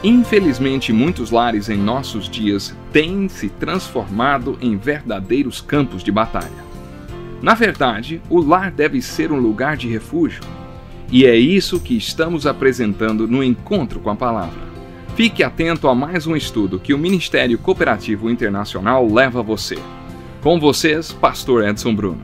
Infelizmente, muitos lares em nossos dias têm se transformado em verdadeiros campos de batalha. Na verdade, o lar deve ser um lugar de refúgio. E é isso que estamos apresentando no Encontro com a Palavra. Fique atento a mais um estudo que o Ministério Cooperativo Internacional leva a você. Com vocês, Pastor Edson Bruno.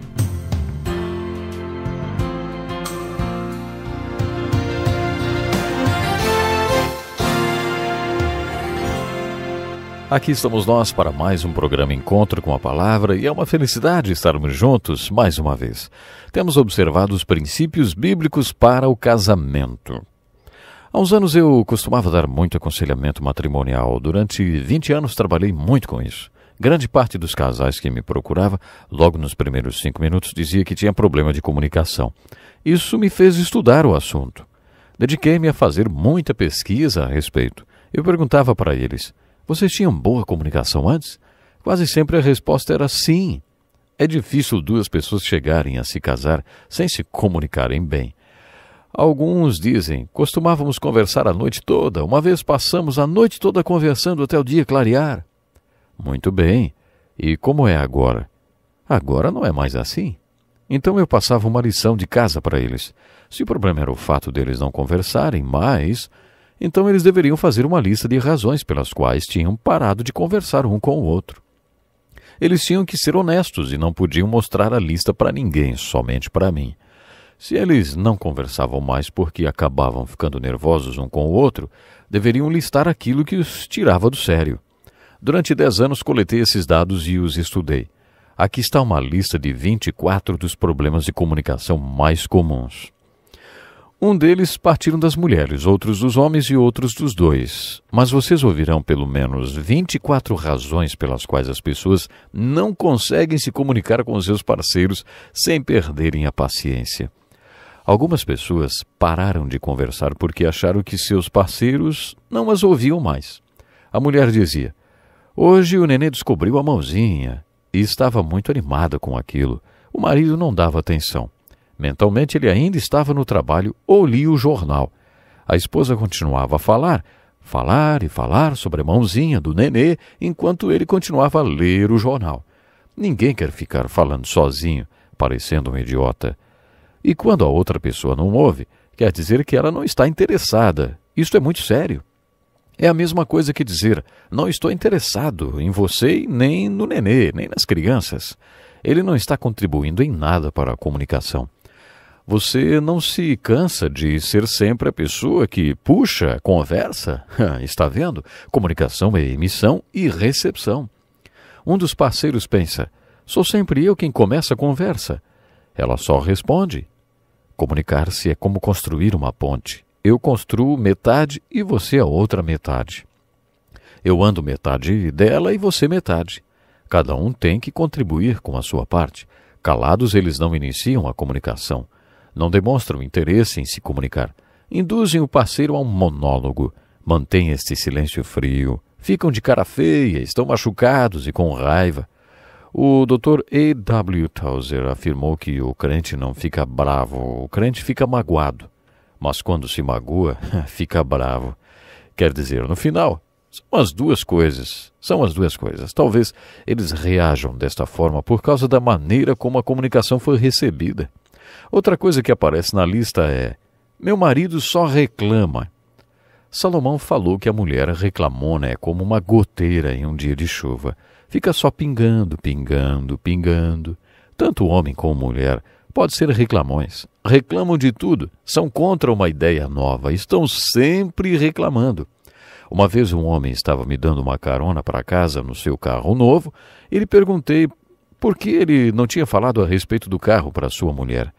Aqui estamos nós para mais um programa Encontro com a Palavra e é uma felicidade estarmos juntos mais uma vez. Temos observado os princípios bíblicos para o casamento. Há uns anos eu costumava dar muito aconselhamento matrimonial. Durante 20 anos trabalhei muito com isso. Grande parte dos casais que me procurava, logo nos primeiros 5 minutos, dizia que tinha problema de comunicação. Isso me fez estudar o assunto. Dediquei-me a fazer muita pesquisa a respeito. Eu perguntava para eles: vocês tinham boa comunicação antes? Quase sempre a resposta era sim. É difícil duas pessoas chegarem a se casar sem se comunicarem bem. Alguns dizem: costumávamos conversar a noite toda. Uma vez passamos a noite toda conversando até o dia clarear. Muito bem. E como é agora? Agora não é mais assim. Então eu passava uma lição de casa para eles. Se o problema era o fato deles não conversarem mais, então eles deveriam fazer uma lista de razões pelas quais tinham parado de conversar um com o outro. Eles tinham que ser honestos e não podiam mostrar a lista para ninguém, somente para mim. Se eles não conversavam mais porque acabavam ficando nervosos um com o outro, deveriam listar aquilo que os tirava do sério. Durante 10 anos coletei esses dados e os estudei. Aqui está uma lista de 24 dos problemas de comunicação mais comuns. Um deles partiram das mulheres, outros dos homens e outros dos dois. Mas vocês ouvirão pelo menos 24 razões pelas quais as pessoas não conseguem se comunicar com os seus parceiros sem perderem a paciência. Algumas pessoas pararam de conversar porque acharam que seus parceiros não as ouviam mais. A mulher dizia: hoje o nenê descobriu a mãozinha, e estava muito animada com aquilo. O marido não dava atenção. Mentalmente ele ainda estava no trabalho ou lia o jornal. A esposa continuava a falar e falar sobre a mãozinha do nenê enquanto ele continuava a ler o jornal. Ninguém quer ficar falando sozinho, parecendo um idiota. E quando a outra pessoa não ouve, quer dizer que ela não está interessada. Isto é muito sério. É a mesma coisa que dizer: não estou interessado em você, nem no nenê, nem nas crianças. Ele não está contribuindo em nada para a comunicação. Você não se cansa de ser sempre a pessoa que puxa, conversa? Está vendo? Comunicação é emissão e recepção. Um dos parceiros pensa: sou sempre eu quem começa a conversa. Ela só responde. Comunicar-se é como construir uma ponte. Eu construo metade e você a outra metade. Eu ando metade dela e você metade. Cada um tem que contribuir com a sua parte. Calados, eles não iniciam a comunicação. Não demonstram interesse em se comunicar. Induzem o parceiro a um monólogo. Mantêm este silêncio frio. Ficam de cara feia, estão machucados e com raiva. O Dr. A.W. Tozer afirmou que o crente não fica bravo, o crente fica magoado. Mas quando se magoa, fica bravo. Quer dizer, no final, são as duas coisas. Talvez eles reajam desta forma por causa da maneira como a comunicação foi recebida. Outra coisa que aparece na lista é: meu marido só reclama. Salomão falou que a mulher reclamona é como uma goteira em um dia de chuva. Fica só pingando, pingando, pingando. Tanto homem como mulher pode ser reclamões. Reclamam de tudo, são contra uma ideia nova, estão sempre reclamando. Uma vez um homem estava me dando uma carona para casa no seu carro novo e lhe perguntei por que ele não tinha falado a respeito do carro para sua mulher.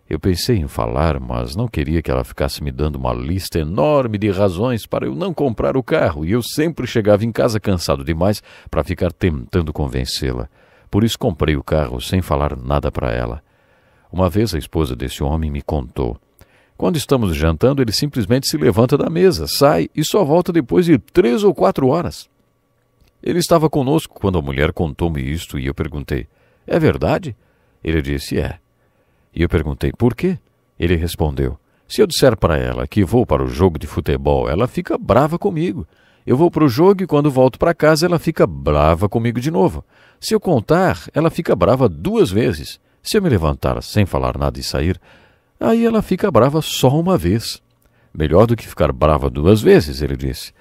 Eu pensei em falar, mas não queria que ela ficasse me dando uma lista enorme de razões para eu não comprar o carro, e eu sempre chegava em casa cansado demais para ficar tentando convencê-la. Por isso comprei o carro sem falar nada para ela. Uma vez a esposa desse homem me contou: quando estamos jantando, ele simplesmente se levanta da mesa, sai e só volta depois de 3 ou 4 horas. Ele estava conosco quando a mulher contou-me isto e eu perguntei: é verdade? Ele disse: é. E eu perguntei: por quê? Ele respondeu: Se eu disser para ela que vou para o jogo de futebol, ela fica brava comigo. Eu vou para o jogo e quando volto para casa ela fica brava comigo de novo. Se eu contar, ela fica brava 2 vezes. Se eu me levantar sem falar nada e sair, aí ela fica brava só uma vez. Melhor do que ficar brava 2 vezes, ele disse.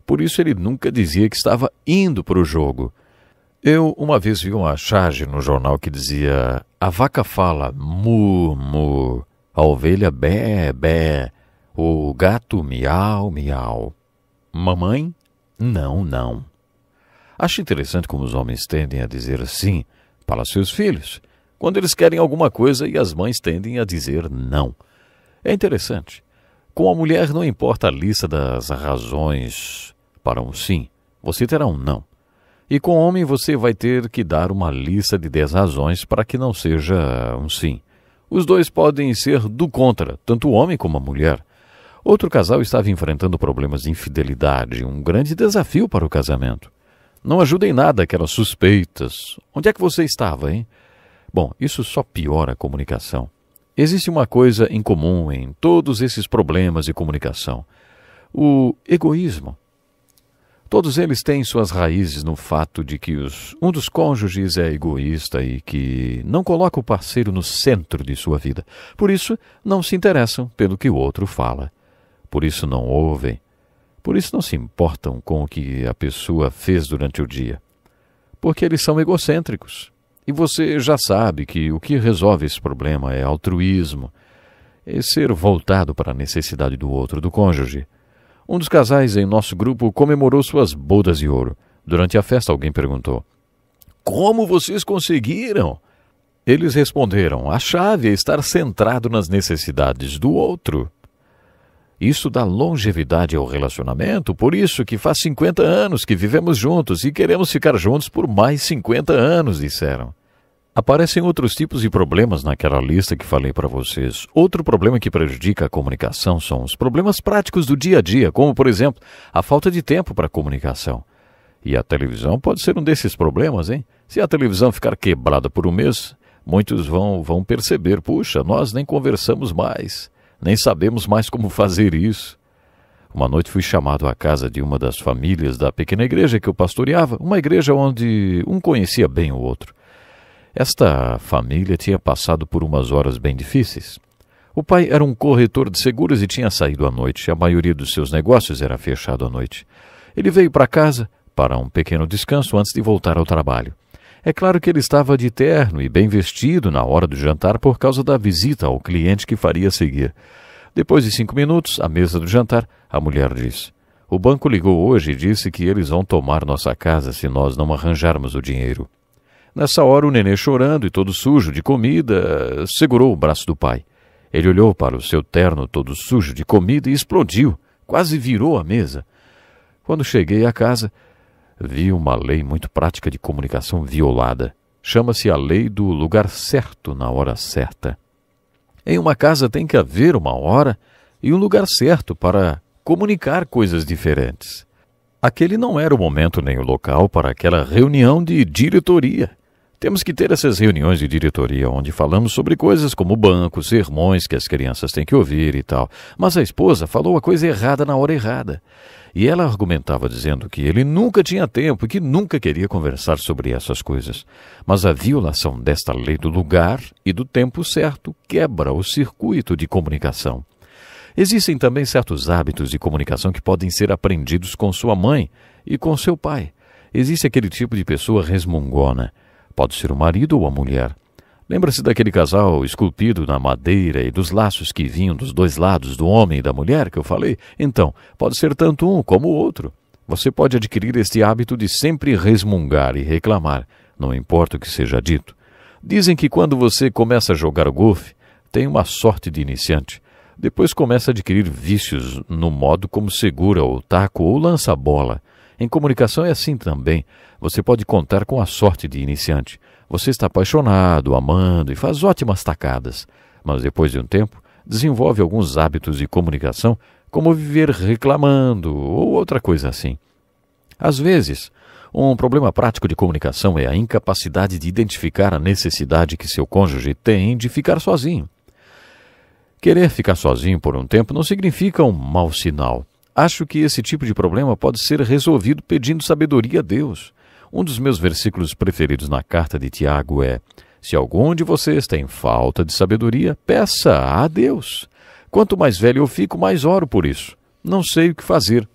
Por isso ele nunca dizia que estava indo para o jogo. Eu uma vez vi uma charge no jornal que dizia: a vaca fala mu, mu, a ovelha bé, bé, o gato miau, miau. Mamãe, não, não. Acho interessante como os homens tendem a dizer sim para seus filhos, quando eles querem alguma coisa e as mães tendem a dizer não. É interessante. Com a mulher não importa a lista das razões para um sim, você terá um não. E com o homem você vai ter que dar uma lista de 10 razões para que não seja um sim. Os dois podem ser do contra, tanto o homem como a mulher. Outro casal estava enfrentando problemas de infidelidade, um grande desafio para o casamento. Não ajuda em nada aquelas suspeitas. Onde é que você estava, hein? Bom, isso só piora a comunicação. Existe uma coisa em comum em todos esses problemas de comunicação: o egoísmo. Todos eles têm suas raízes no fato de que um dos cônjuges é egoísta e que não coloca o parceiro no centro de sua vida. Por isso, não se interessam pelo que o outro fala. Por isso não ouvem. Por isso não se importam com o que a pessoa fez durante o dia. Porque eles são egocêntricos. E você já sabe que o que resolve esse problema é altruísmo, é ser voltado para a necessidade do outro, do cônjuge. Um dos casais em nosso grupo comemorou suas bodas de ouro. Durante a festa, alguém perguntou: como vocês conseguiram? Eles responderam: a chave é estar centrado nas necessidades do outro. Isso dá longevidade ao relacionamento, por isso que faz 50 anos que vivemos juntos e queremos ficar juntos por mais 50 anos, disseram. Aparecem outros tipos de problemas naquela lista que falei para vocês. Outro problema que prejudica a comunicação são os problemas práticos do dia a dia, como, por exemplo, a falta de tempo para a comunicação. E a televisão pode ser um desses problemas, hein? Se a televisão ficar quebrada por um mês, muitos vão perceber: puxa, nós nem conversamos mais, nem sabemos mais como fazer isso. Uma noite fui chamado à casa de uma das famílias da pequena igreja que eu pastoreava, uma igreja onde um conhecia bem o outro. Esta família tinha passado por umas horas bem difíceis. O pai era um corretor de seguros e tinha saído à noite. A maioria dos seus negócios era fechado à noite. Ele veio para casa para um pequeno descanso antes de voltar ao trabalho. É claro que ele estava de terno e bem vestido na hora do jantar por causa da visita ao cliente que faria a seguir. Depois de 5 minutos, à mesa do jantar, a mulher disse: o banco ligou hoje e disse que eles vão tomar nossa casa se nós não arranjarmos o dinheiro. Nessa hora, o nenê, chorando e todo sujo de comida, segurou o braço do pai. Ele olhou para o seu terno todo sujo de comida e explodiu, quase virou a mesa. Quando cheguei à casa, vi uma lei muito prática de comunicação violada. Chama-se a lei do lugar certo na hora certa. Em uma casa tem que haver uma hora e um lugar certo para comunicar coisas diferentes. Aquele não era o momento nem o local para aquela reunião de diretoria. Temos que ter essas reuniões de diretoria onde falamos sobre coisas como banco, sermões que as crianças têm que ouvir e tal. Mas a esposa falou a coisa errada na hora errada. E ela argumentava dizendo que ele nunca tinha tempo e que nunca queria conversar sobre essas coisas. Mas a violação desta lei do lugar e do tempo certo quebra o circuito de comunicação. Existem também certos hábitos de comunicação que podem ser aprendidos com sua mãe e com seu pai. Existe aquele tipo de pessoa resmungona. Pode ser o marido ou a mulher. Lembra-se daquele casal esculpido na madeira e dos laços que vinham dos 2 lados do homem e da mulher que eu falei? Então, pode ser tanto um como o outro. Você pode adquirir este hábito de sempre resmungar e reclamar, não importa o que seja dito. Dizem que quando você começa a jogar golfe, tem uma sorte de iniciante. Depois começa a adquirir vícios no modo como segura o taco ou lança a bola. Em comunicação é assim também. Você pode contar com a sorte de iniciante. Você está apaixonado, amando e faz ótimas tacadas. Mas depois de um tempo, desenvolve alguns hábitos de comunicação, como viver reclamando ou outra coisa assim. Às vezes, um problema prático de comunicação é a incapacidade de identificar a necessidade que seu cônjuge tem de ficar sozinho. Querer ficar sozinho por um tempo não significa um mau sinal. Acho que esse tipo de problema pode ser resolvido pedindo sabedoria a Deus. Um dos meus versículos preferidos na carta de Tiago é: se algum de vocês tem falta de sabedoria, peça a Deus. Quanto mais velho eu fico, mais oro por isso. Não sei o que fazer.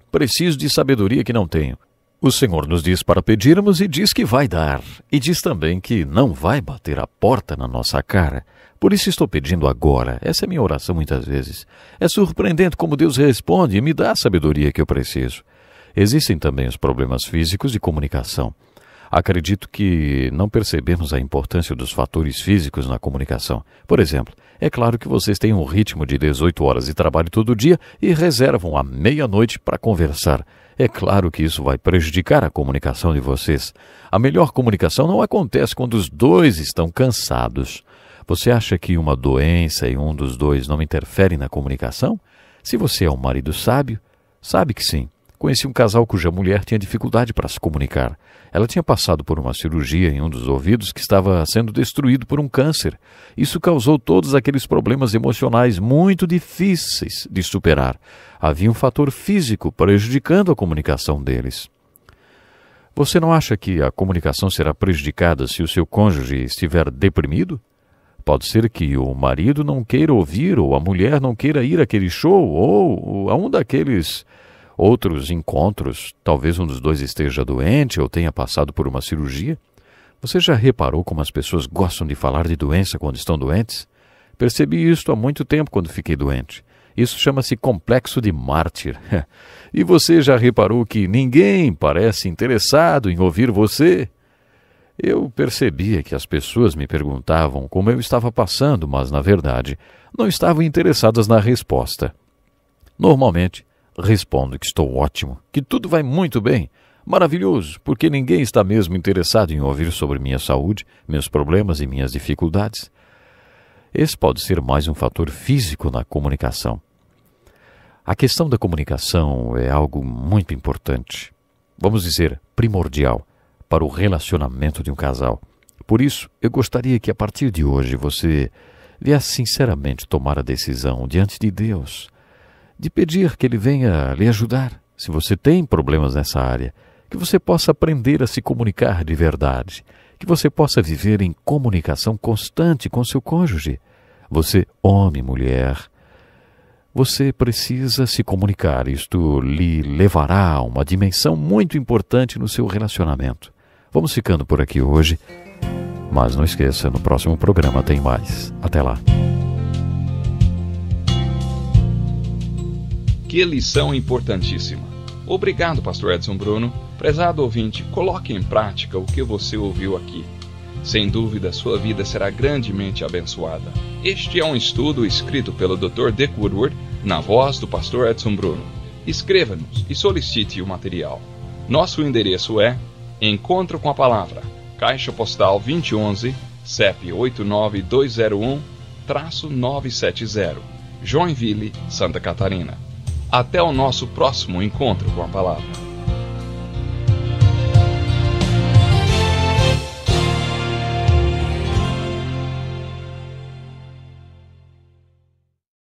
Preciso de sabedoria que não tenho. O Senhor nos diz para pedirmos e diz que vai dar. E diz também que não vai bater a porta na nossa cara. Por isso estou pedindo agora. Essa é minha oração muitas vezes. É surpreendente como Deus responde e me dá a sabedoria que eu preciso. Existem também os problemas físicos de comunicação. Acredito que não percebemos a importância dos fatores físicos na comunicação. Por exemplo, é claro que vocês têm um ritmo de 18 horas de trabalho todo dia e reservam a meia-noite para conversar. É claro que isso vai prejudicar a comunicação de vocês. A melhor comunicação não acontece quando os dois estão cansados. Você acha que uma doença em um dos dois não interfere na comunicação? Se você é um marido sábio, sabe que sim. Conheci um casal cuja mulher tinha dificuldade para se comunicar. Ela tinha passado por uma cirurgia em um dos ouvidos que estava sendo destruído por um câncer. Isso causou todos aqueles problemas emocionais muito difíceis de superar. Havia um fator físico prejudicando a comunicação deles. Você não acha que a comunicação será prejudicada se o seu cônjuge estiver deprimido? Pode ser que o marido não queira ouvir ou a mulher não queira ir àquele show ou a um daqueles outros encontros. Talvez um dos dois esteja doente ou tenha passado por uma cirurgia. Você já reparou como as pessoas gostam de falar de doença quando estão doentes? Percebi isto há muito tempo quando fiquei doente. Isso chama-se complexo de mártir. E você já reparou que ninguém parece interessado em ouvir você? Eu percebia que as pessoas me perguntavam como eu estava passando, mas, na verdade, não estavam interessadas na resposta. Normalmente, respondo que estou ótimo, que tudo vai muito bem, maravilhoso, porque ninguém está mesmo interessado em ouvir sobre minha saúde, meus problemas e minhas dificuldades. Esse pode ser mais um fator físico na comunicação. A questão da comunicação é algo muito importante, vamos dizer, primordial, para o relacionamento de um casal. Por isso, eu gostaria que a partir de hoje você viesse sinceramente tomar a decisão diante de Deus, de pedir que Ele venha lhe ajudar, se você tem problemas nessa área, que você possa aprender a se comunicar de verdade, que você possa viver em comunicação constante com seu cônjuge. Você, homem, mulher, você precisa se comunicar. Isto lhe levará a uma dimensão muito importante no seu relacionamento. Vamos ficando por aqui hoje, mas não esqueça, no próximo programa tem mais. Até lá. Que lição importantíssima. Obrigado, Pastor Edson Bruno. Prezado ouvinte, coloque em prática o que você ouviu aqui. Sem dúvida, sua vida será grandemente abençoada. Este é um estudo escrito pelo Dr. Dick Woodward, na voz do Pastor Edson Bruno. Escreva-nos e solicite o material. Nosso endereço é Encontro com a Palavra, Caixa Postal 2011, CEP 89201-970, Joinville, Santa Catarina. Até o nosso próximo Encontro com a Palavra.